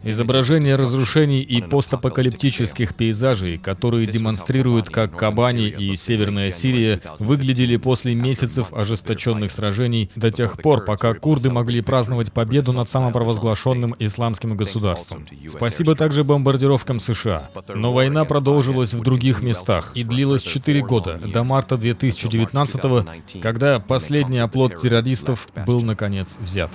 Изображения разрушений и постапокалиптических пейзажей, которые демонстрируют, как Кобани и Северная Сирия выглядели после месяцев ожесточенных сражений до тех пор, пока курды могли праздновать победу над самопровозглашенным исламским государством. Спасибо также бомбардировкам США. Но война продолжилась в других местах и длилась 4 года, до марта 2019-го, когда последний оплот террористов был, наконец, взят.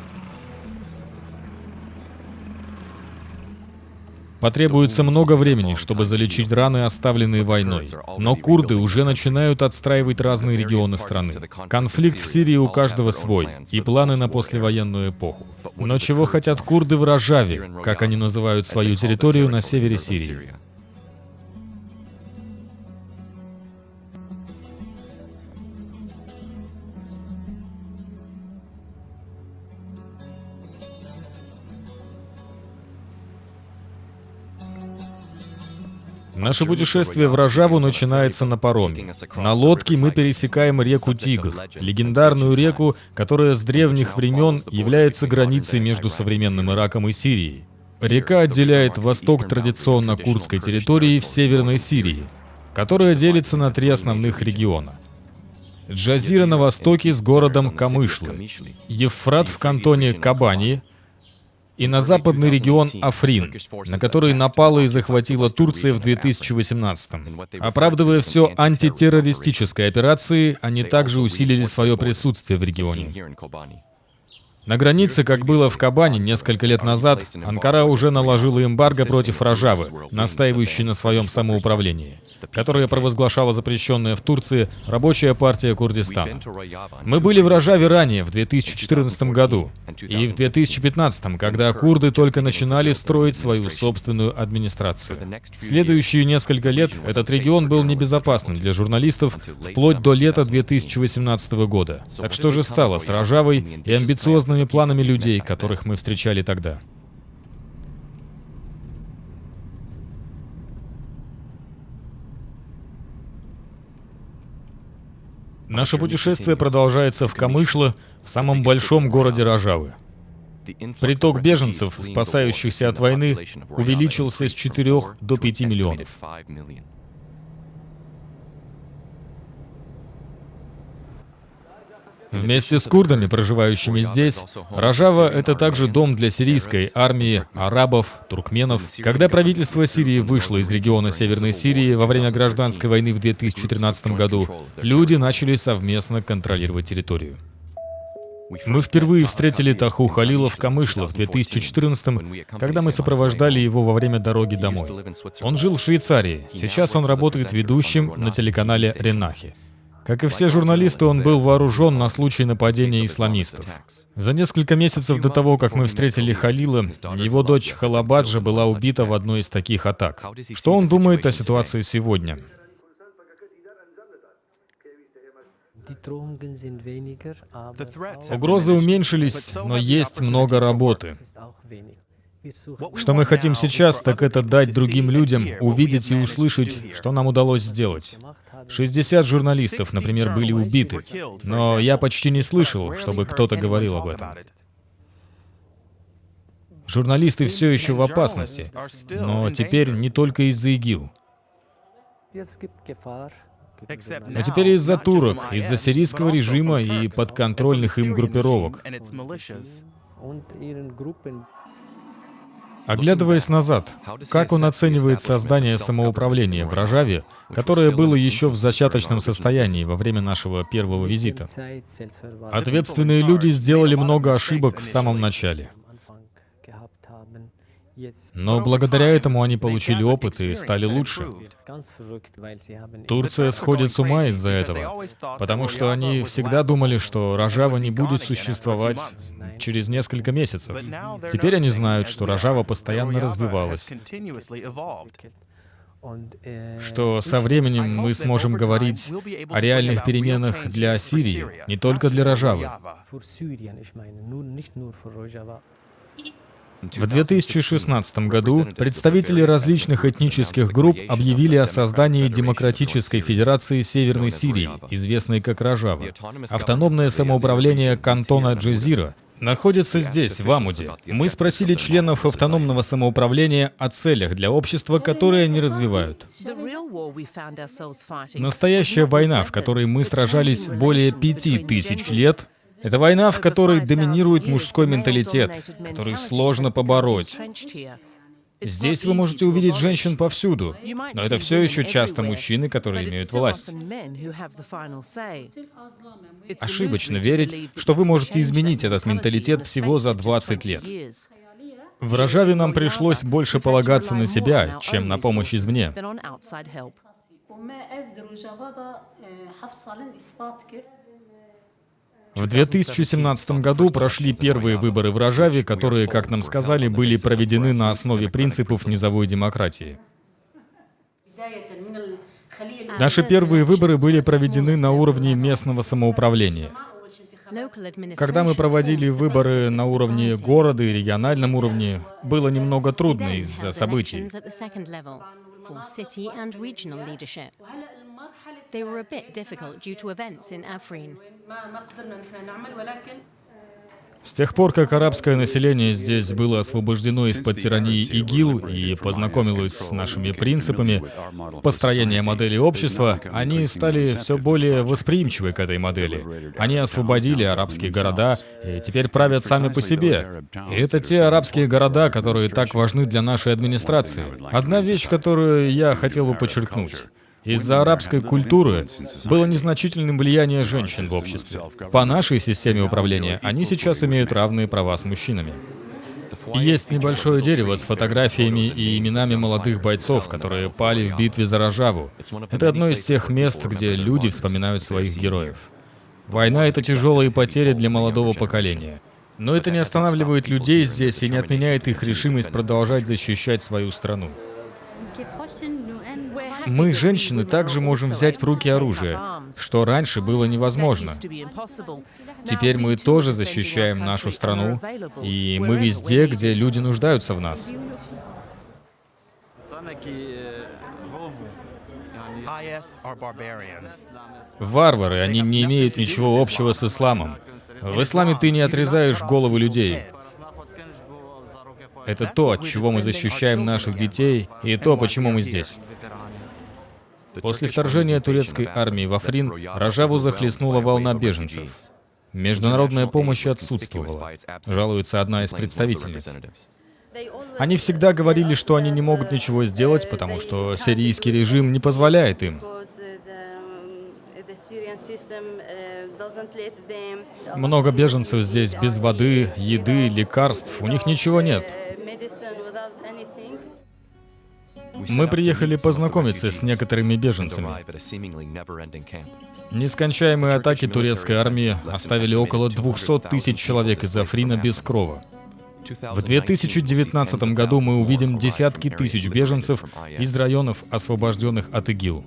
Потребуется много времени, чтобы залечить раны, оставленные войной. Но курды уже начинают отстраивать разные регионы страны. Конфликт в Сирии у каждого свой, и планы на послевоенную эпоху. Но чего хотят курды в Раджаве, как они называют свою территорию на севере Сирии? Наше путешествие в Раджаву начинается на пароме. На лодке мы пересекаем реку Тигр, легендарную реку, которая с древних времен является границей между современным Ираком и Сирией. Река отделяет восток традиционно курдской территории в Северной Сирии, которая делится на 3 основных региона. Джазира на востоке с городом Камышлы, Евфрат в кантоне Кобани и на западный регион Африн, на который напала и захватила Турция в 2018-м. Оправдывая все антитеррористической операцией, они также усилили свое присутствие в регионе. На границе, как было в Кобани несколько лет назад, Анкара уже наложила эмбарго против Раджавы, настаивающей на своем самоуправлении, которое провозглашала запрещенная в Турции Рабочая партия Курдистана. Мы были в Раджаве ранее, в 2014 году, и в 2015, когда курды только начинали строить свою собственную администрацию. В следующие несколько лет этот регион был небезопасным для журналистов вплоть до лета 2018 года. Так что же стало с Раджавой и амбициозными планами людей, которых мы встречали тогда? Наше путешествие продолжается в Камышле, в самом большом городе Раджавы. Приток беженцев, спасающихся от войны, увеличился с 4 до 5 миллионов. Вместе с курдами, проживающими здесь, Раджава — это также дом для сирийской армии, арабов, туркменов. Когда правительство Сирии вышло из региона Северной Сирии во время гражданской войны в 2013 году, люди начали совместно контролировать территорию. Мы впервые встретили Таху Халила в Камышле в 2014-м, когда мы сопровождали его во время дороги домой. Он жил в Швейцарии, сейчас он работает ведущим на телеканале Ренахи. Как и все журналисты, он был вооружен на случай нападения исламистов. За несколько месяцев до того, как мы встретили Халила, его дочь Халабаджа была убита в одной из таких атак. Что он думает о ситуации сегодня? Угрозы уменьшились, но есть много работы. Что мы хотим сейчас, так это дать другим людям увидеть и услышать, что нам удалось сделать. 60 журналистов, например, были убиты, но я почти не слышал, чтобы кто-то говорил об этом. Журналисты все еще в опасности, но теперь не только из-за ИГИЛ. Но теперь из-за турок, из-за сирийского режима и подконтрольных им группировок. Оглядываясь назад, как он оценивает создание самоуправления в Раджаве, которое было еще в зачаточном состоянии во время нашего первого визита? Ответственные люди сделали много ошибок в самом начале. Но благодаря этому они получили опыт и стали лучше. Турция сходит с ума из-за этого, потому что они всегда думали, что Раджава не будет существовать через несколько месяцев. Теперь они знают, что Раджава постоянно развивалась, что со временем мы сможем говорить о реальных переменах для Сирии, не только для Раджавы. В 2016 году представители различных этнических групп объявили о создании Демократической Федерации Северной Сирии, известной как Раджава. Автономное самоуправление кантона Джазира находится здесь, в Амуде. Мы спросили членов автономного самоуправления о целях для общества, которые они развивают. Настоящая война, в которой мы сражались более 5000 лет, это война, в которой доминирует мужской менталитет, который сложно побороть. Здесь вы можете увидеть женщин повсюду, но это все еще часто мужчины, которые имеют власть. Ошибочно верить, что вы можете изменить этот менталитет всего за 20 лет. В Ражаве нам пришлось больше полагаться на себя, чем на помощь извне. В 2017 году прошли первые выборы в Ражаве, которые, как нам сказали, были проведены на основе принципов низовой демократии. Наши первые выборы были проведены на уровне местного самоуправления. Когда мы проводили выборы на уровне города и региональном уровне, было немного трудно из-за событий. They were a bit difficult due to events in Afrin. С тех пор, как арабское население здесь было освобождено из-под тирании ИГИЛ и познакомилось с нашими принципами построения модели общества, они стали все более восприимчивы к этой модели. Они освободили арабские города и теперь правят сами по себе. И это те арабские города, которые так важны для нашей администрации. Одна вещь, которую я хотел бы подчеркнуть. Из-за арабской культуры было незначительным влияние женщин в обществе. По нашей системе управления они сейчас имеют равные права с мужчинами. Есть небольшое дерево с фотографиями и именами молодых бойцов, которые пали в битве за Ражаву. Это одно из тех мест, где люди вспоминают своих героев. Война — это тяжелые потери для молодого поколения. Но это не останавливает людей здесь и не отменяет их решимость продолжать защищать свою страну. Мы, женщины, также можем взять в руки оружие, что раньше было невозможно. Теперь мы тоже защищаем нашу страну, и мы везде, где люди нуждаются в нас. Варвары, они не имеют ничего общего с исламом. В исламе ты не отрезаешь головы людей. Это то, от чего мы защищаем наших детей, и то, почему мы здесь. После вторжения турецкой армии в Африн Ражаву захлестнула волна беженцев. Международная помощь отсутствовала, жалуется одна из представительниц. Они всегда говорили, что они не могут ничего сделать, потому что сирийский режим не позволяет им. Много беженцев здесь без воды, еды, лекарств, у них ничего нет. Мы приехали познакомиться с некоторыми беженцами. Нескончаемые атаки турецкой армии оставили около 200 тысяч человек из Африна без крова. В 2019 году мы увидим десятки тысяч беженцев из районов, освобожденных от ИГИЛ.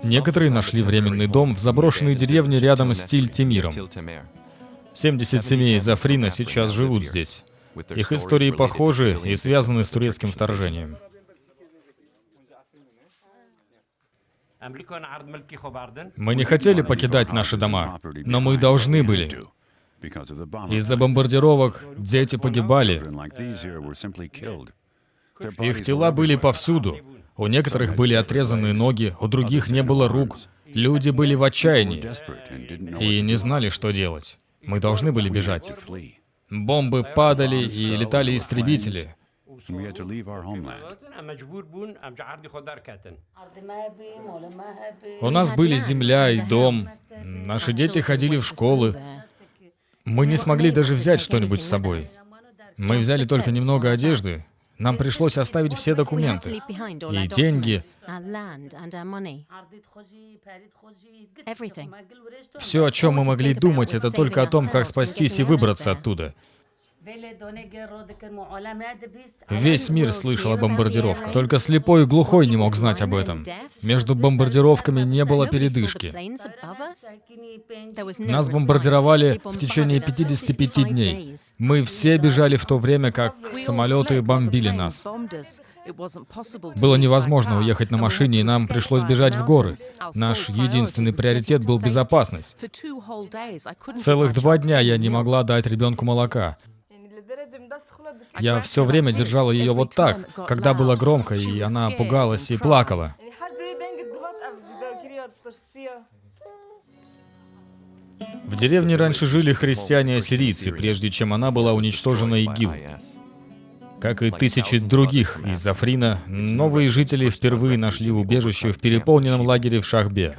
Некоторые нашли временный дом в заброшенной деревне рядом с Тиль-Темиром. 70 семей из Африна сейчас живут здесь. Их истории похожи и связаны с турецким вторжением. Мы не хотели покидать наши дома, но мы должны были. Из-за бомбардировок дети погибали. Их тела были повсюду. У некоторых были отрезаны ноги, у других не было рук. Люди были в отчаянии и не знали, что делать. Мы должны были бежать. Бомбы падали и летали истребители. У нас были земля и дом. Наши дети ходили в школы. Мы не смогли даже взять что-нибудь с собой. Мы взяли только немного одежды. Нам пришлось оставить все документы и деньги. Все, о чем мы могли думать, это только о том, как спастись и выбраться оттуда. Весь мир слышал о бомбардировках. Только слепой и глухой не мог знать об этом. Между бомбардировками не было передышки. Нас бомбардировали в течение 55 дней. Мы все бежали в то время, как самолеты бомбили нас. Было невозможно уехать на машине, и нам пришлось бежать в горы. Наш единственный приоритет был безопасность. Целых 2 дня я не могла дать ребенку молока. Я все время держала ее вот так, когда было громко, и она пугалась и плакала. В деревне раньше жили христиане-ассирийцы, прежде чем она была уничтожена ИГИЛ. Как и тысячи других из Африна, новые жители впервые нашли убежище в переполненном лагере в Шахбе.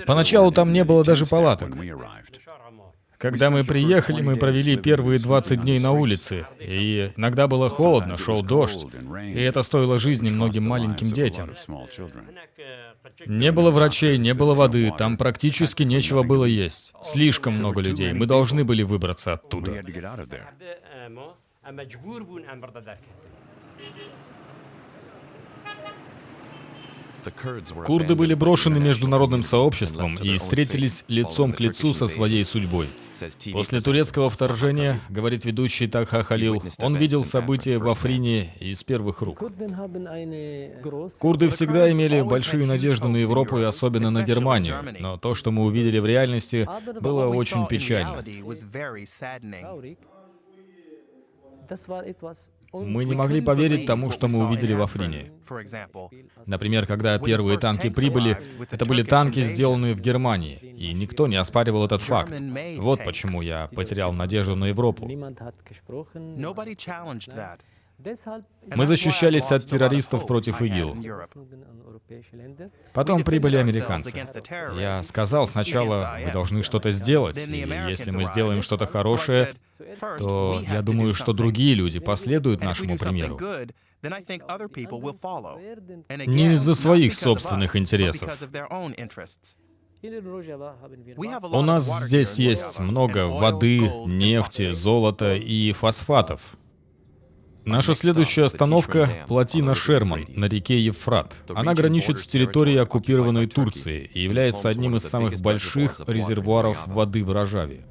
Поначалу там не было даже палаток. Когда мы приехали, мы провели первые 20 дней на улице, и иногда было холодно, шел дождь, и это стоило жизни многим маленьким детям. Не было врачей, не было воды, там практически нечего было есть. Слишком много людей, мы должны были выбраться оттуда. Курды были брошены международным сообществом и встретились лицом к лицу со своей судьбой. После турецкого вторжения, говорит ведущий Такха Халил, он видел события в Африне из первых рук. Курды всегда имели большие надежды на Европу и особенно на Германию, но то, что мы увидели в реальности, было очень печально. Мы не могли поверить тому, что мы увидели в Африне. Например, когда первые танки прибыли, это были танки, сделанные в Германии, и никто не оспаривал этот факт. Вот почему я потерял надежду на Европу. Мы защищались от террористов против ИГИЛ. Потом прибыли американцы. Я сказал сначала, вы должны что-то сделать, и если мы сделаем что-то хорошее, то я думаю, что другие люди последуют нашему примеру. Не из-за своих собственных интересов. У нас здесь есть много воды, нефти, золота и фосфатов. Наша следующая остановка — плотина Шерман на реке Евфрат. Она граничит с территорией оккупированной Турции и является одним из самых больших резервуаров воды в Рожаве.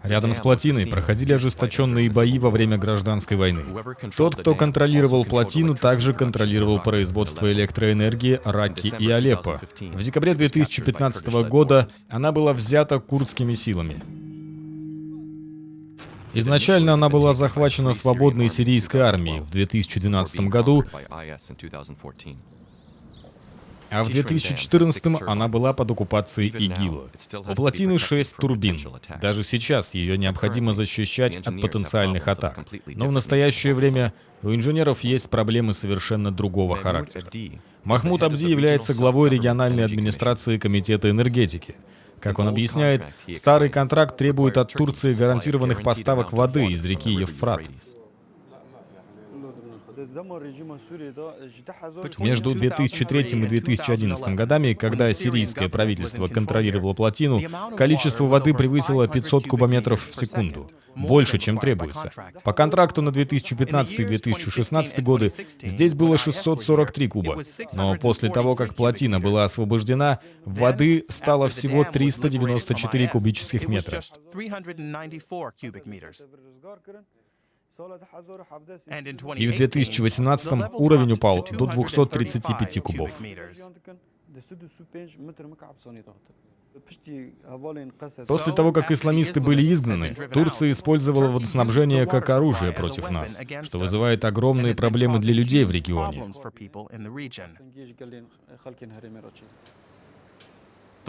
Рядом с плотиной проходили ожесточенные бои во время гражданской войны. Тот, кто контролировал плотину, также контролировал производство электроэнергии Ракки и Алеппо. В декабре 2015 года она была взята курдскими силами. Изначально она была захвачена свободной сирийской армией в 2012 году, а в 2014 она была под оккупацией ИГИЛа. У плотины 6 турбин. Даже сейчас ее необходимо защищать от потенциальных атак. Но в настоящее время у инженеров есть проблемы совершенно другого характера. Махмуд Абди является главой региональной администрации Комитета энергетики. Как он объясняет, старый контракт требует от Турции гарантированных поставок воды из реки Евфрат. Между 2003 и 2011 годами, когда сирийское правительство контролировало плотину, количество воды превысило 500 кубометров в секунду. Больше, чем требуется. По контракту на 2015 и 2016 годы здесь было 643 куба. Но после того, как плотина была освобождена, воды стало всего 394 кубических метра. И в 2018 уровень упал до 235 кубов. После того, как исламисты были изгнаны, Турция использовала водоснабжение как оружие против нас, что вызывает огромные проблемы для людей в регионе.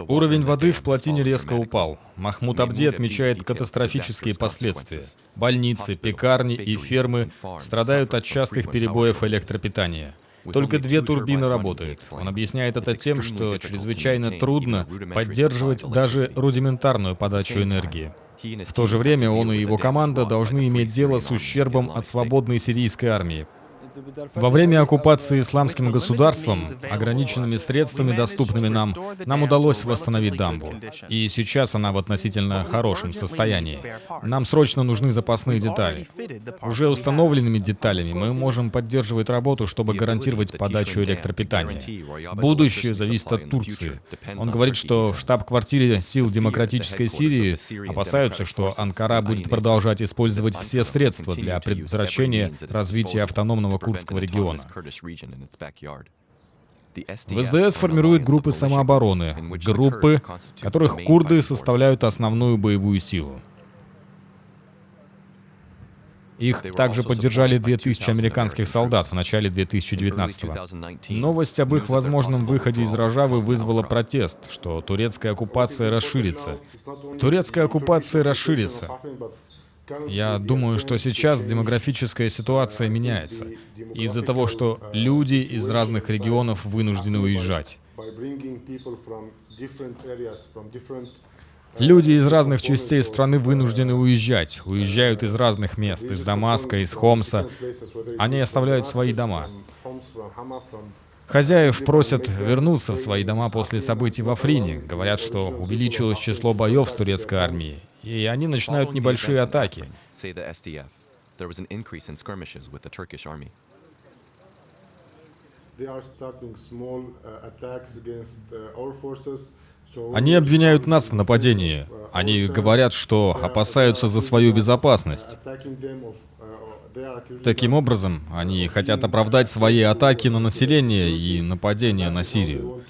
Уровень воды в плотине резко упал. Махмуд Абди отмечает катастрофические последствия. Больницы, пекарни и фермы страдают от частых перебоев электропитания. Только 2 турбины работают. Он объясняет это тем, что чрезвычайно трудно поддерживать даже рудиментарную подачу энергии. В то же время он и его команда должны иметь дело с ущербом от свободной сирийской армии. Во время оккупации исламским государством, ограниченными средствами, доступными нам удалось восстановить дамбу. И сейчас она в относительно хорошем состоянии. Нам срочно нужны запасные детали. Уже установленными деталями мы можем поддерживать работу, чтобы гарантировать подачу электропитания. Будущее зависит от Турции. Он говорит, что в штаб-квартире сил демократической Сирии опасаются, что Анкара будет продолжать использовать все средства для предотвращения развития автономного курдского региона. В СДС формируют группы самообороны, группы, которых курды составляют основную боевую силу. Их также поддержали 2000 американских солдат в начале 2019-го. Новость об их возможном выходе из Рожавы вызвала протест, что турецкая оккупация расширится. Турецкая оккупация расширится. Я думаю, что сейчас демографическая ситуация меняется из-за того, что люди из разных регионов вынуждены уезжать. Люди из разных частей страны вынуждены уезжать. Уезжают из разных мест, из Дамаска, из Хомса. Они оставляют свои дома. Хозяев просят вернуться в свои дома после событий в Африне. Говорят, что увеличилось число боев с турецкой армией. И они начинают небольшие атаки. Они обвиняют нас в нападении. Они говорят, что опасаются за свою безопасность. Таким образом, они хотят оправдать свои атаки на население и нападения на Сирию.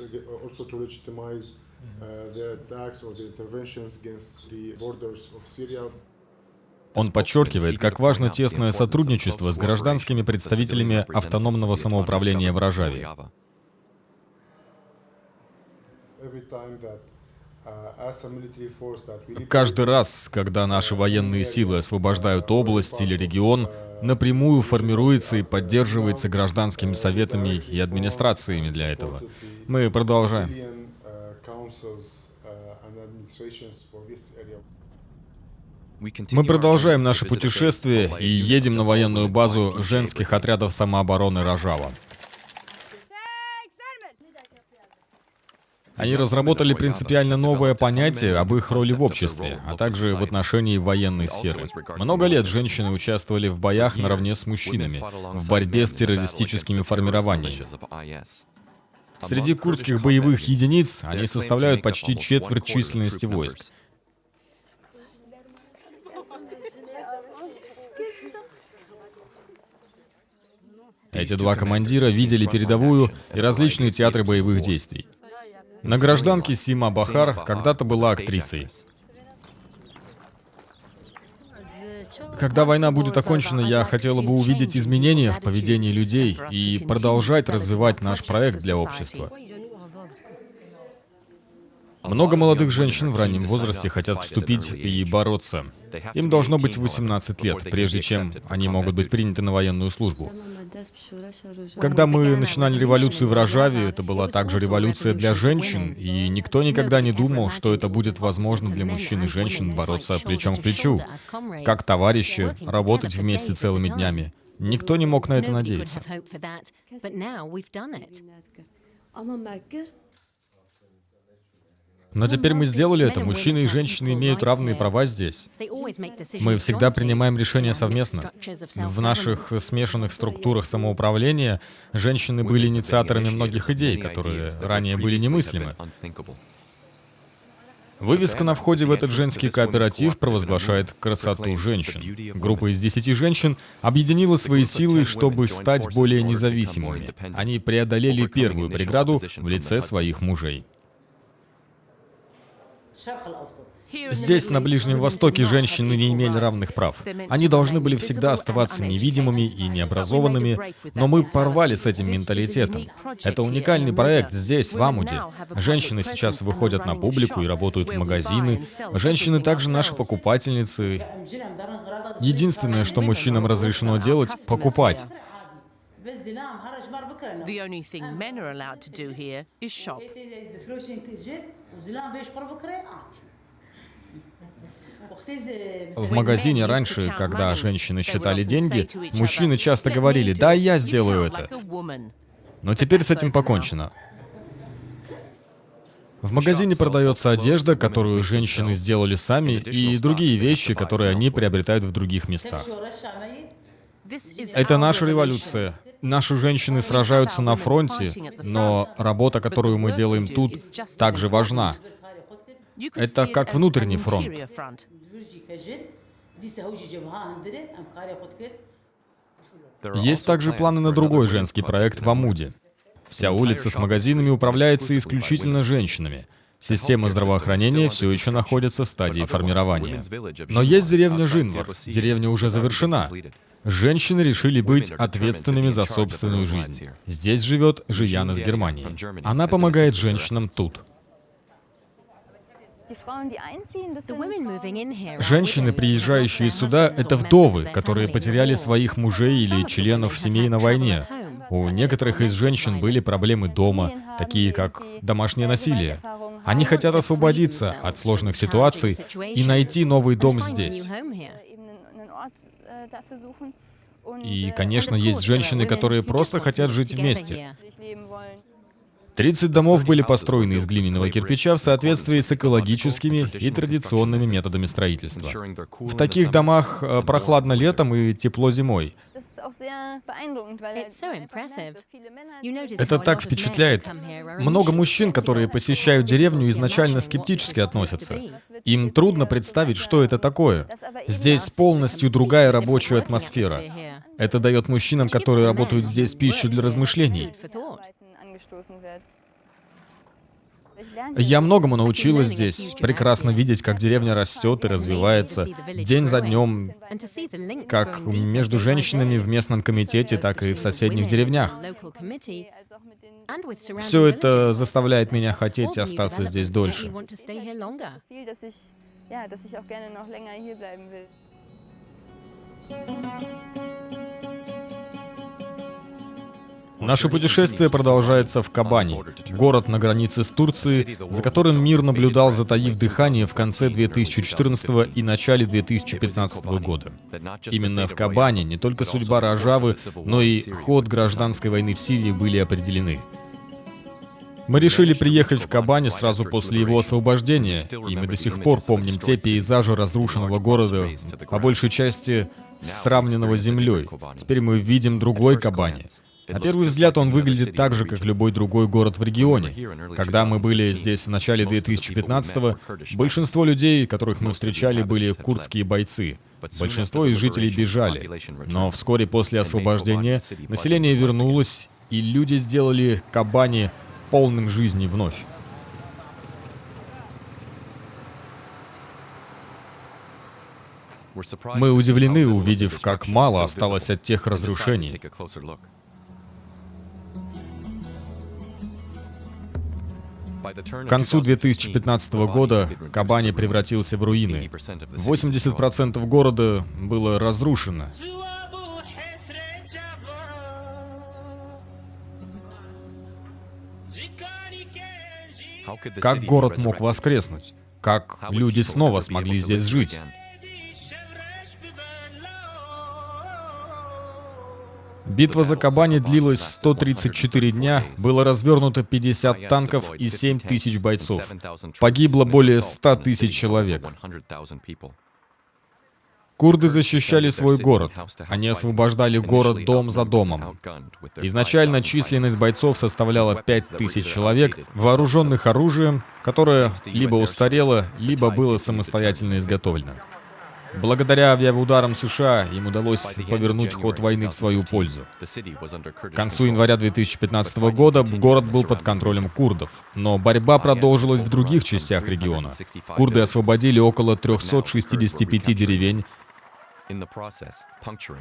Он подчеркивает, как важно тесное сотрудничество с гражданскими представителями автономного самоуправления в Рожаве. Каждый раз, когда наши военные силы освобождают область или регион, напрямую формируется и поддерживается гражданскими советами и администрациями для этого. Мы продолжаем. Мы продолжаем наше путешествие и едем на военную базу женских отрядов самообороны Рожава. Они разработали принципиально новое понятие об их роли в обществе, а также в отношении военной сферы. Много лет женщины участвовали в боях наравне с мужчинами, в борьбе с террористическими формированиями. Среди курдских боевых единиц они составляют почти четверть численности войск. Эти два командира видели передовую и различные театры боевых действий. На гражданке Сима Бахар когда-то была актрисой. Когда война будет окончена, я хотела бы увидеть изменения в поведении людей и продолжать развивать наш проект для общества. Много молодых женщин в раннем возрасте хотят вступить и бороться. Им должно быть 18 лет, прежде чем они могут быть приняты на военную службу. Когда мы начинали революцию в Рожаве, это была также революция для женщин, и никто никогда не думал, что это будет возможно для мужчин и женщин бороться плечом к плечу, как товарищи, работать вместе целыми днями. Никто не мог на это надеяться. Но теперь мы сделали это. Мужчины и женщины имеют равные права здесь. Мы всегда принимаем решения совместно. В наших смешанных структурах самоуправления женщины были инициаторами многих идей, которые ранее были немыслимы. Вывеска на входе в этот женский кооператив провозглашает красоту женщин. Группа из 10 женщин объединила свои силы, чтобы стать более независимыми. Они преодолели первую преграду в лице своих мужей. Здесь, на Ближнем Востоке, женщины не имели равных прав. Они должны были всегда оставаться невидимыми и необразованными, но мы порвали с этим менталитетом. Это уникальный проект здесь, в Амуде. Женщины сейчас выходят на публику и работают в магазины. Женщины также наши покупательницы. Единственное, что мужчинам разрешено делать — покупать. The only thing men are allowed to do here is shop. В магазине раньше, когда женщины считали деньги, мужчины часто говорили: «Да, я сделаю это». Но теперь с этим покончено. В магазине продается одежда, которую женщины сделали сами, и другие вещи, которые они приобретают в других местах. Это наша революция. Наши женщины сражаются на фронте, но работа, которую мы делаем тут, также важна. Это как внутренний фронт. Есть также планы на другой женский проект в Амуде. Вся улица с магазинами управляется исключительно женщинами. Система здравоохранения все еще находится в стадии формирования. Но есть деревня Жинвар. Деревня уже завершена. Женщины решили быть ответственными за собственную жизнь. Здесь живет Жиян из Германии. Она помогает женщинам тут. Женщины, приезжающие сюда, это вдовы, которые потеряли своих мужей или членов семей на войне. У некоторых из женщин были проблемы дома, такие как домашнее насилие. Они хотят освободиться от сложных ситуаций и найти новый дом здесь. И, конечно, есть женщины, которые просто хотят жить вместе. 30 домов были построены из глиняного кирпича в соответствии с экологическими и традиционными методами строительства. В таких домах прохладно летом и тепло зимой. Это так впечатляет. Много мужчин, которые посещают деревню, изначально скептически относятся. Им трудно представить, что это такое. Здесь полностью другая рабочая атмосфера. Это дает мужчинам, которые работают здесь, пищу для размышлений. Я многому научилась здесь. Прекрасно видеть, как деревня растет и развивается день за днем, как между женщинами в местном комитете, так и в соседних деревнях. Все это заставляет меня хотеть остаться здесь дольше. Наше путешествие продолжается в Кабани, город на границе с Турцией, за которым мир наблюдал, затаив дыхание, в конце 2014 и начале 2015 года. Именно в Кабани не только судьба Роджавы, но и ход гражданской войны в Сирии были определены. Мы решили приехать в Кабани сразу после его освобождения, и мы до сих пор помним те пейзажи разрушенного города, по большей части сравненного с землей. Теперь мы видим другой Кабани. На первый взгляд он выглядит так же, как любой другой город в регионе. Когда мы были здесь в начале 2015-го, большинство людей, которых мы встречали, были курдские бойцы. Большинство из жителей бежали. Но вскоре после освобождения население вернулось, и люди сделали Кабани полным жизни вновь. Мы удивлены, увидев, как мало осталось от тех разрушений. К концу 2015 года Кабани превратился в руины. 80% города было разрушено. Как город мог воскреснуть? Как люди снова смогли здесь жить? Битва за Кабани длилась 134 дня, было развернуто 50 танков и 7 тысяч бойцов. Погибло более 100 тысяч человек. Курды защищали свой город. Они освобождали город дом за домом. Изначально численность бойцов составляла 5000 человек, вооруженных оружием, которое либо устарело, либо было самостоятельно изготовлено. Благодаря авиаударам США им удалось повернуть ход войны в свою пользу. К концу января 2015 года город был под контролем курдов, но борьба продолжилась в других частях региона. Курды освободили около 365 деревень.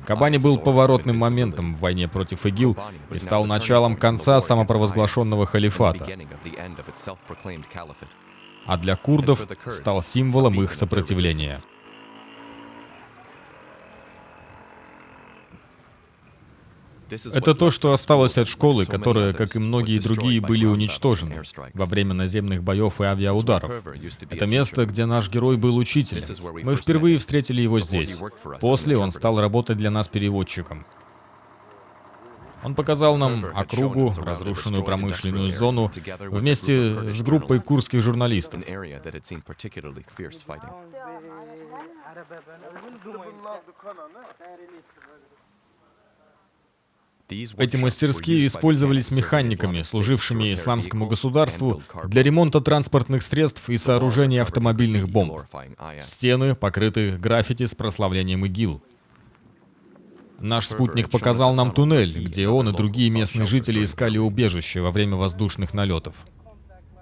Кабани был поворотным моментом в войне против ИГИЛ и стал началом конца самопровозглашенного халифата. А для курдов стал символом их сопротивления. Это то, что осталось от школы, которая, как и многие другие, были уничтожены во время наземных боев и авиаударов. Это место, где наш герой был учителем. Мы впервые встретили его здесь. После он стал работать для нас переводчиком. Он показал нам округу, разрушенную промышленную зону, вместе с группой курдских журналистов. Эти мастерские использовались механиками, служившими исламскому государству, для ремонта транспортных средств и сооружения автомобильных бомб. Стены покрыты граффити с прославлением ИГИЛ. Наш спутник показал нам туннель, где он и другие местные жители искали убежище во время воздушных налетов.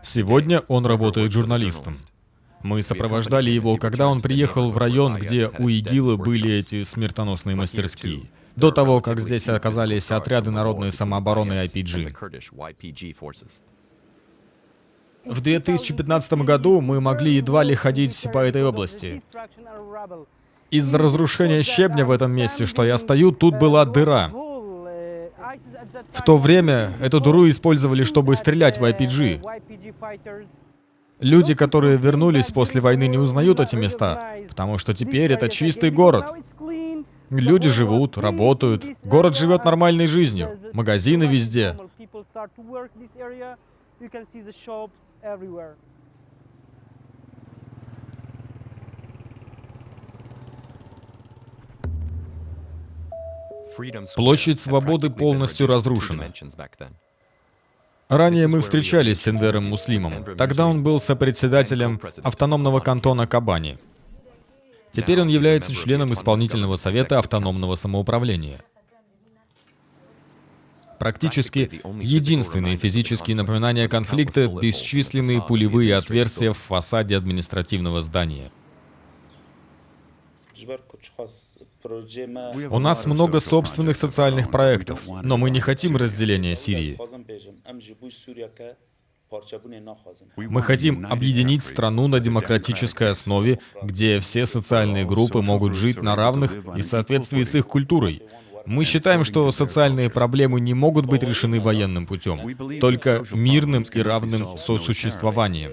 Сегодня он работает журналистом. Мы сопровождали его, когда он приехал в район, где у ИГИЛа были эти смертоносные мастерские, до того, как здесь оказались отряды народной самообороны IPG. В 2015 году мы могли едва ли ходить по этой области. Из-за разрушения щебня в этом месте, что я стою, тут была дыра. В то время эту дыру использовали, чтобы стрелять в IPG. Люди, которые вернулись после войны, не узнают эти места, потому что теперь это чистый город. Люди живут, работают, город живет нормальной жизнью, магазины везде. Площадь Свободы полностью разрушена. Ранее мы встречались с Энвером Муслимом. Тогда он был сопредседателем автономного кантона Кабани. Теперь он является членом исполнительного совета автономного самоуправления. Практически единственные физические напоминания конфликта — бесчисленные пулевые отверстия в фасаде административного здания. У нас много собственных социальных проектов, но мы не хотим разделения Сирии. Мы хотим объединить страну на демократической основе, где все социальные группы могут жить на равных и в соответствии с их культурой. Мы считаем, что социальные проблемы не могут быть решены военным путем, только мирным и равным сосуществованием.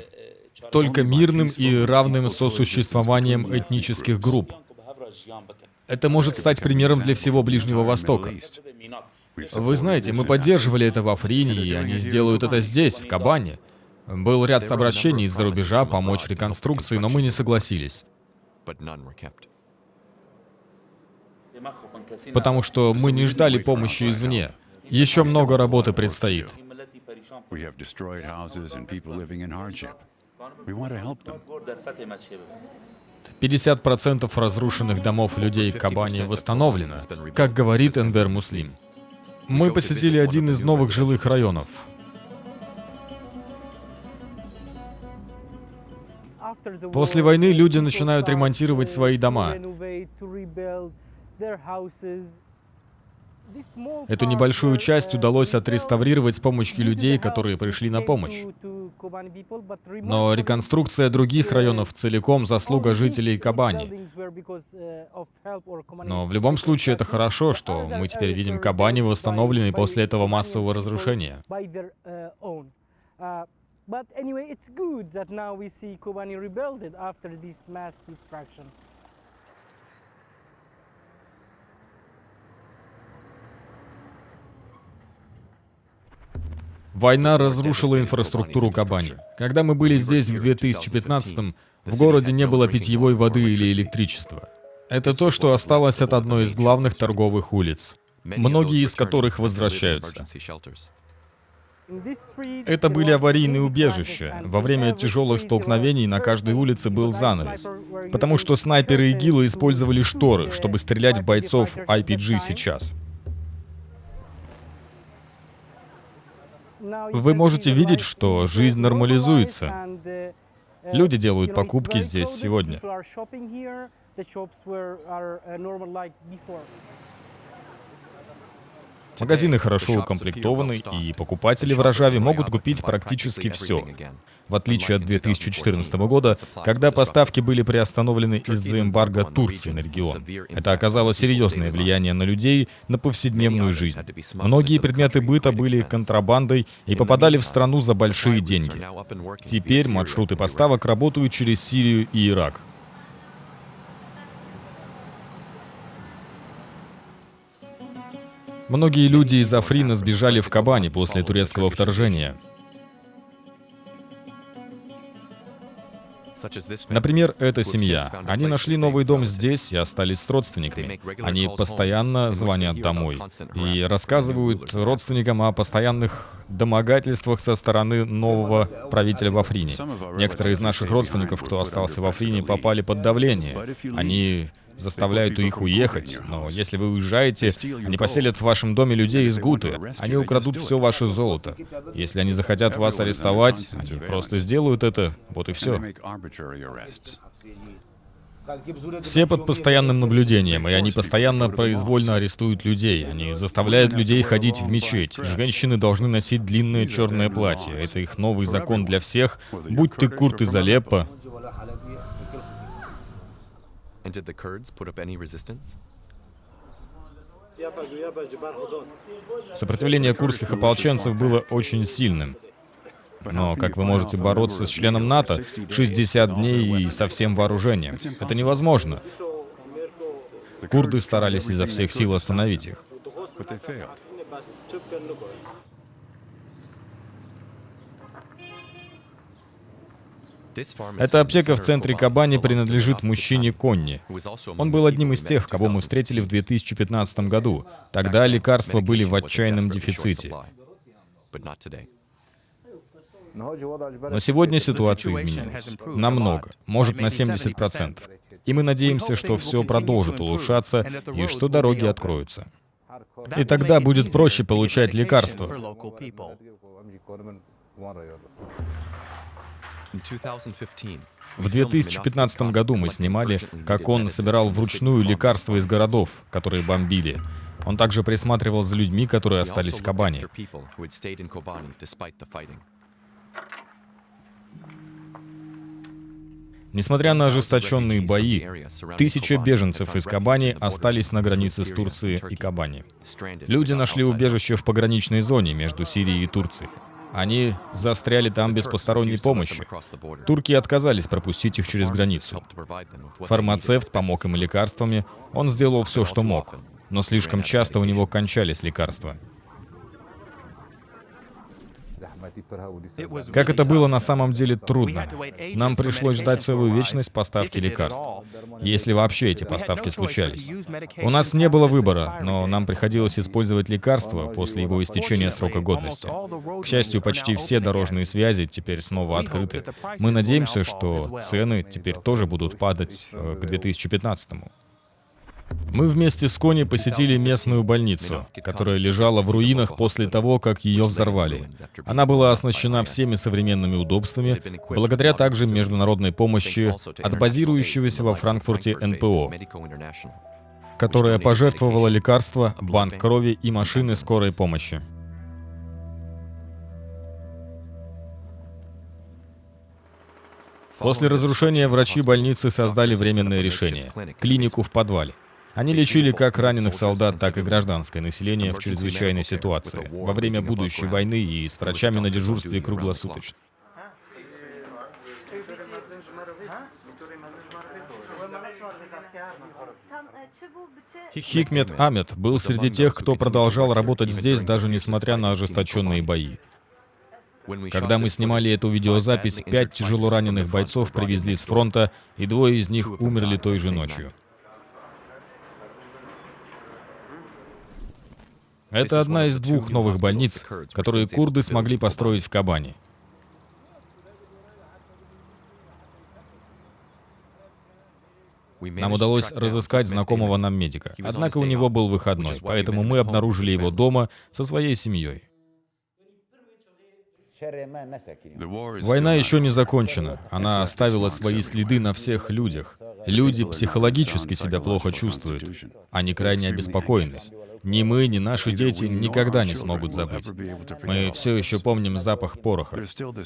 Только мирным и равным сосуществованием этнических групп. Это может стать примером для всего Ближнего Востока. Вы знаете, мы поддерживали это в Африне, и они сделают это здесь, в Кабане. Был ряд обращений из-за рубежа помочь реконструкции, но мы не согласились. Потому что мы не ждали помощи извне. Еще много работы предстоит. 50% разрушенных домов людей Кабани восстановлено, как говорит Энвер Муслим. Мы посетили один из новых жилых районов. После войны люди начинают ремонтировать свои дома. Эту небольшую часть удалось отреставрировать с помощью людей, которые пришли на помощь. Но реконструкция других районов целиком заслуга жителей Кабани. Но в любом случае это хорошо, что мы теперь видим Кабани восстановленной после этого массового разрушения. Война разрушила инфраструктуру Кабани. Когда мы были здесь в 2015-м, в городе не было питьевой воды или электричества. Это то, что осталось от одной из главных торговых улиц, многие из которых возвращаются. Это были аварийные убежища. Во время тяжелых столкновений на каждой улице был занавес, потому что снайперы ИГИЛа использовали шторы, чтобы стрелять в бойцов IPG сейчас. Вы можете видеть, что жизнь нормализуется. Люди делают покупки здесь сегодня. Магазины хорошо укомплектованы, и покупатели в Рожаве могут купить практически все. В отличие от 2014 года, когда поставки были приостановлены из-за эмбарго Турции на регион. Это оказало серьезное влияние на людей, на повседневную жизнь. Многие предметы быта были контрабандой и попадали в страну за большие деньги. Теперь маршруты поставок работают через Сирию и Ирак. Многие люди из Африна сбежали в Кобани после турецкого вторжения. Например, эта семья. Они нашли новый дом здесь и остались с родственниками. Они постоянно звонят домой и рассказывают родственникам о постоянных домогательствах со стороны нового правителя в Африне. Некоторые из наших родственников, кто остался в Африне, попали под давление. Они заставляют их уехать, но если вы уезжаете, они поселят в вашем доме людей из Гуты, они украдут все ваше золото. Если они захотят вас арестовать, они просто сделают это, вот и все. Все под постоянным наблюдением, и они постоянно произвольно арестуют людей. Они заставляют людей ходить в мечеть. Женщины должны носить длинное черное платье. Это их новый закон для всех, будь ты курд из Алеппо. And did the Kurds put up any resistance? Сопротивление курдских ополченцев было очень сильным. Но как вы можете бороться с членом НАТО 60 дней и со всем вооружением? Это невозможно. Курды старались изо всех сил остановить их. Эта аптека в центре Кобани принадлежит мужчине Конни. Он был одним из тех, кого мы встретили в 2015 году. Тогда лекарства были в отчаянном дефиците. Но сегодня ситуация изменилась. Намного. Может, на 70%. И мы надеемся, что все продолжит улучшаться и что дороги откроются. И тогда будет проще получать лекарства. В 2015 году мы снимали, как он собирал вручную лекарства из городов, которые бомбили. Он также присматривал за людьми, которые остались в Кобани. Несмотря на ожесточенные бои, 1000 беженцев из Кобани остались на границе с Турцией и Кобани. Люди нашли убежище в пограничной зоне между Сирией и Турцией. Они застряли там без посторонней помощи. Турки отказались пропустить их через границу. Фармацевт помог им лекарствами, он сделал все, что мог. Но слишком часто у него кончались лекарства. Как это было на самом деле трудно. Нам пришлось ждать целую вечность поставки лекарств, если вообще эти поставки случались. У нас не было выбора, но нам приходилось использовать лекарства после его истечения срока годности. К счастью, почти все дорожные связи теперь снова открыты. Мы надеемся, что цены теперь тоже будут падать к 2015-му. Мы вместе с Кони посетили местную больницу, которая лежала в руинах после того, как ее взорвали. Она была оснащена всеми современными удобствами, благодаря также международной помощи от базирующегося во Франкфурте НПО, которая пожертвовала лекарства, банк крови и машины скорой помощи. После разрушения врачи больницы создали временное решение – клинику в подвале. Они лечили как раненых солдат, так и гражданское население в чрезвычайной ситуации, во время будущей войны и с врачами на дежурстве круглосуточно. Хикмет Амет был среди тех, кто продолжал работать здесь, даже несмотря на ожесточенные бои. Когда мы снимали эту видеозапись, 5 тяжело раненых бойцов привезли с фронта, и 2 из них умерли той же ночью. Это одна из 2 новых больниц, которые курды смогли построить в Кобани. Нам удалось разыскать знакомого нам медика. Однако у него был выходной, поэтому мы обнаружили его дома со своей семьей. Война еще не закончена. Она оставила свои следы на всех людях. Люди психологически себя плохо чувствуют. Они крайне обеспокоены. Ни мы, ни наши дети никогда не смогут забыть. Мы все еще помним запах пороха,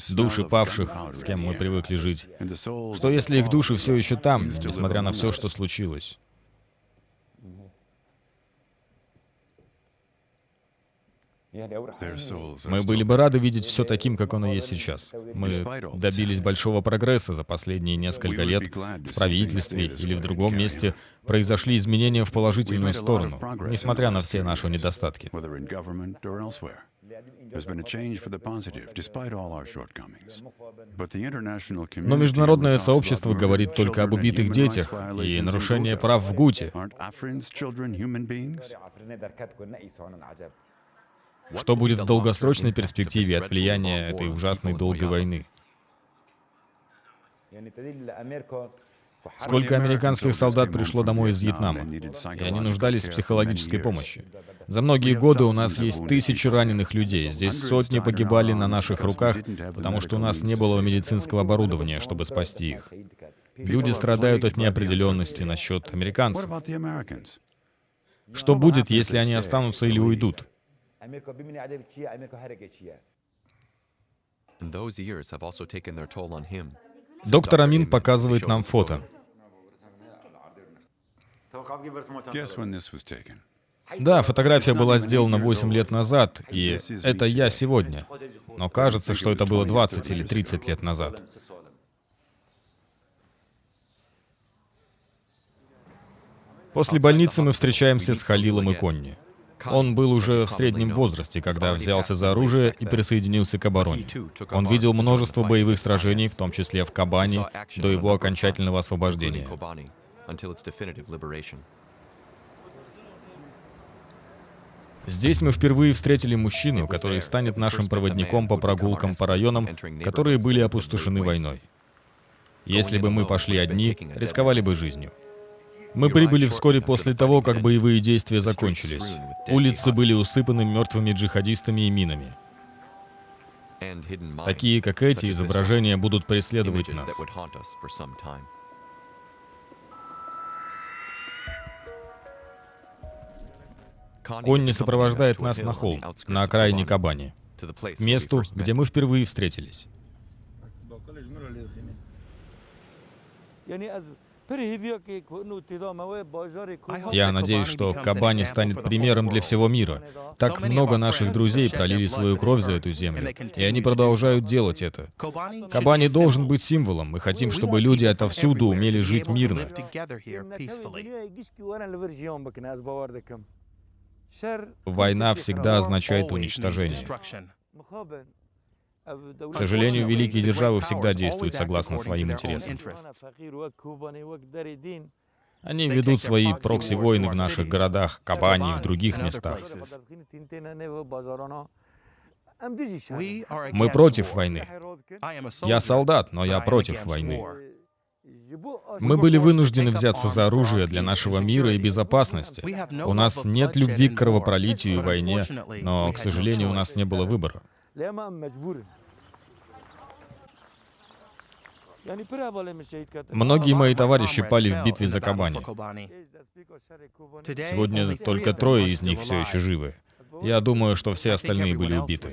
души павших, с кем мы привыкли жить. Что если их души все еще там, несмотря на все, что случилось? Мы были бы рады видеть все таким, как оно есть сейчас. Мы добились большого прогресса за последние несколько лет. В правительстве или в другом месте произошли изменения в положительную сторону, несмотря на все наши недостатки. Но международное сообщество говорит только об убитых детях и нарушении прав в Гуте. Что будет в долгосрочной перспективе от влияния этой ужасной долгой войны? Сколько американских солдат пришло домой из Вьетнама, и они нуждались в психологической помощи. За многие годы у нас есть тысячи раненых людей, здесь сотни погибали на наших руках, потому что у нас не было медицинского оборудования, чтобы спасти их. Люди страдают от неопределенности насчет американцев. Что будет, если они останутся или уйдут? And those years have also taken their toll on him. Доктор Амин показывает нам фото. Да, фотография была сделана 8 лет назад, и это я сегодня. Но кажется, что это было 20 или 30 лет назад. После больницы мы встречаемся с Халилом и Конни. Он был уже в среднем возрасте, когда взялся за оружие и присоединился к обороне. Он видел множество боевых сражений, в том числе в Кобани, до его окончательного освобождения. Здесь мы впервые встретили мужчину, который станет нашим проводником по прогулкам по районам, которые были опустошены войной. Если бы мы пошли одни, рисковали бы жизнью. Мы прибыли вскоре после того, как боевые действия закончились. Улицы были усыпаны мертвыми джихадистами и минами. Такие, как эти, изображения будут преследовать нас. Конни сопровождает нас на холм, на окраине Кобани, к месту, где мы впервые встретились. Я надеюсь, что Кобани станет примером для всего мира. Так много наших друзей пролили свою кровь за эту землю, и они продолжают делать это. Кобани должен быть символом. Мы хотим, чтобы люди отовсюду умели жить мирно. Война всегда означает уничтожение. К сожалению, великие державы всегда действуют согласно своим интересам. Они ведут свои прокси-войны в наших городах, Кобани и в других местах. Мы против войны. Я солдат, но я против войны. Мы были вынуждены взяться за оружие для нашего мира и безопасности. У нас нет любви к кровопролитию и войне, но, к сожалению, у нас не было выбора. Многие мои товарищи пали в битве за Кобани. Сегодня только 3 из них все еще живы. Я думаю, что все остальные были убиты.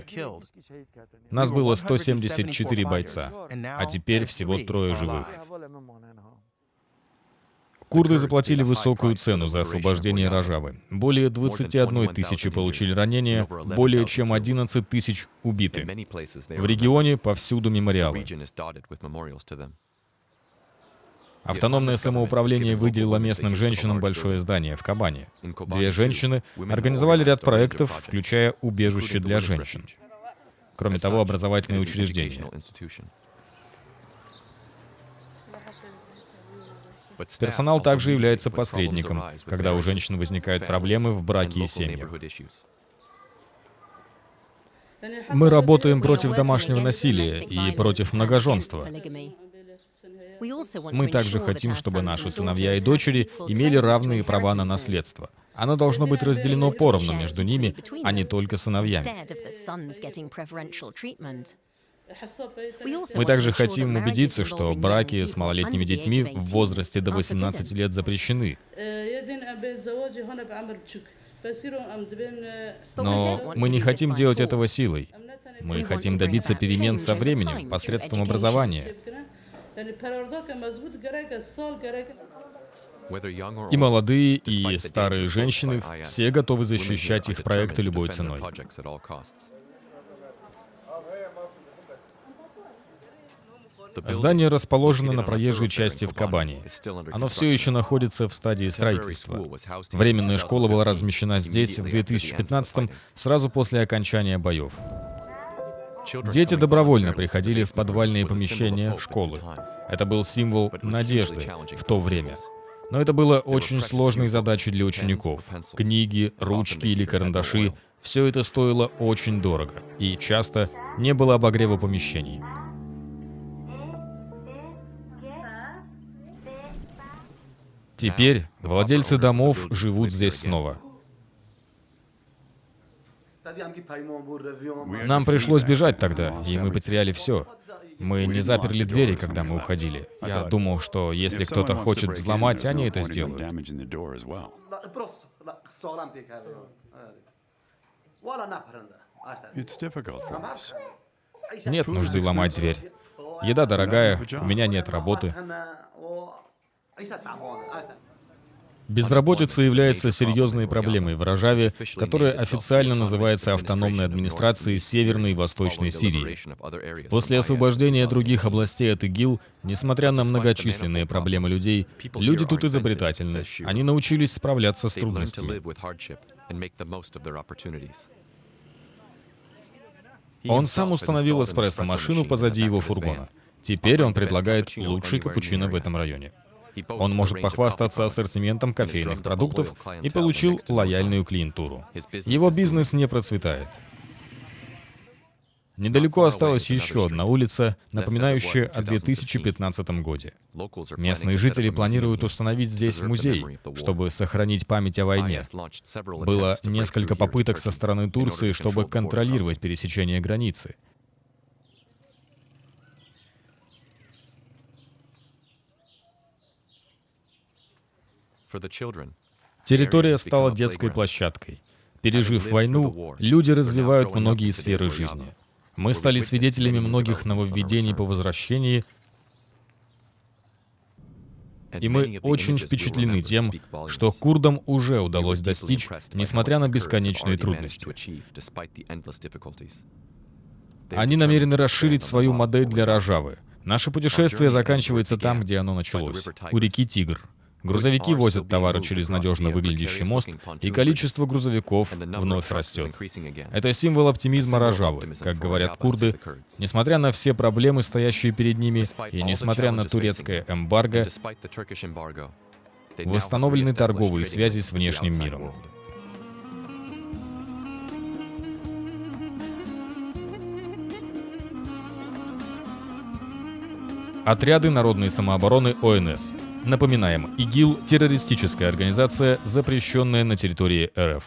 Нас было 174 бойца, а теперь всего 3 живых. Курды заплатили высокую цену за освобождение Рожавы. Более 21 тысячи получили ранения, более чем 11 тысяч убиты. В регионе повсюду мемориалы. Автономное самоуправление выделило местным женщинам большое здание в Кобани. 2 женщины организовали ряд проектов, включая убежище для женщин. Кроме того, образовательные учреждения. Персонал также является посредником, когда у женщин возникают проблемы в браке и семьях. Мы работаем против домашнего насилия и против многоженства. Мы также хотим, чтобы наши сыновья и дочери имели равные права на наследство. Оно должно быть разделено поровну между ними, а не только сыновьями. Мы также хотим убедиться, что браки с малолетними детьми в возрасте до 18 лет запрещены. Но мы не хотим делать этого силой. Мы хотим добиться перемен со временем, посредством образования. Whether young or И old, молодые, despite и the старые danger женщины posed by IS, все готовы women here защищать are их проекты determined to любой defend their ценой. projects at all costs. The building, Здание расположено located на on a проезжей thoroughfare in части в Kobani, Кабани. is still under Оно все еще construction. находится в стадии Temporary строительства. school was housed here in Временная школа была 2015, размещена здесь в immediately after the end of the 2015-м, fighting. сразу после окончания боев. Children Дети coming добровольно voluntarily to the приходили в basement подвальные rooms was a symbol of помещения hope at the школы. time. Это был символ But it was надежды hugely challenging в for то the время. locals. Но это было They were очень precious сложной yearbooks, задачей для pens учеников. or pencils, Книги, and often ручки they или either had no карандаши oil. — все это стоило очень дорого. И часто не было обогрева помещений. Теперь владельцы домов живут здесь снова. Нам пришлось бежать тогда, и мы потеряли все. Мы не заперли двери, когда мы уходили. Я думал, что если кто-то хочет взломать, они это сделают. Нет нужды ломать дверь. Еда дорогая, у меня нет работы. Безработица является серьезной проблемой в Рожаве, которая официально называется автономной администрацией Северной и Восточной Сирии. После освобождения других областей от ИГИЛ, несмотря на многочисленные проблемы людей, люди тут изобретательны. Они научились справляться с трудностями. Он сам установил эспрессо-машину позади его фургона. Теперь он предлагает лучший капучино в этом районе. Он может похвастаться ассортиментом кофейных продуктов и получил лояльную клиентуру. Его бизнес не процветает. Недалеко осталась еще одна улица, напоминающая о 2015 году. Местные жители планируют установить здесь музей, чтобы сохранить память о войне. Было несколько попыток со стороны Турции, чтобы контролировать пересечение границы. Территория стала детской площадкой. Пережив войну, люди развивают многие сферы жизни. Мы стали свидетелями многих нововведений по возвращении, и мы очень впечатлены тем, что курдам уже удалось достичь, несмотря на бесконечные трудности. Они намерены расширить свою модель для Рожавы. Наше путешествие заканчивается там, где оно началось, у реки Тигр. Грузовики возят товары через надежно выглядящий мост, и количество грузовиков вновь растет. Это символ оптимизма Рожавы, как говорят курды. Несмотря на все проблемы, стоящие перед ними, и несмотря на турецкое эмбарго, восстановлены торговые связи с внешним миром. Отряды народной самообороны ОНС. Напоминаем, ИГИЛ — террористическая организация, запрещенная на территории РФ.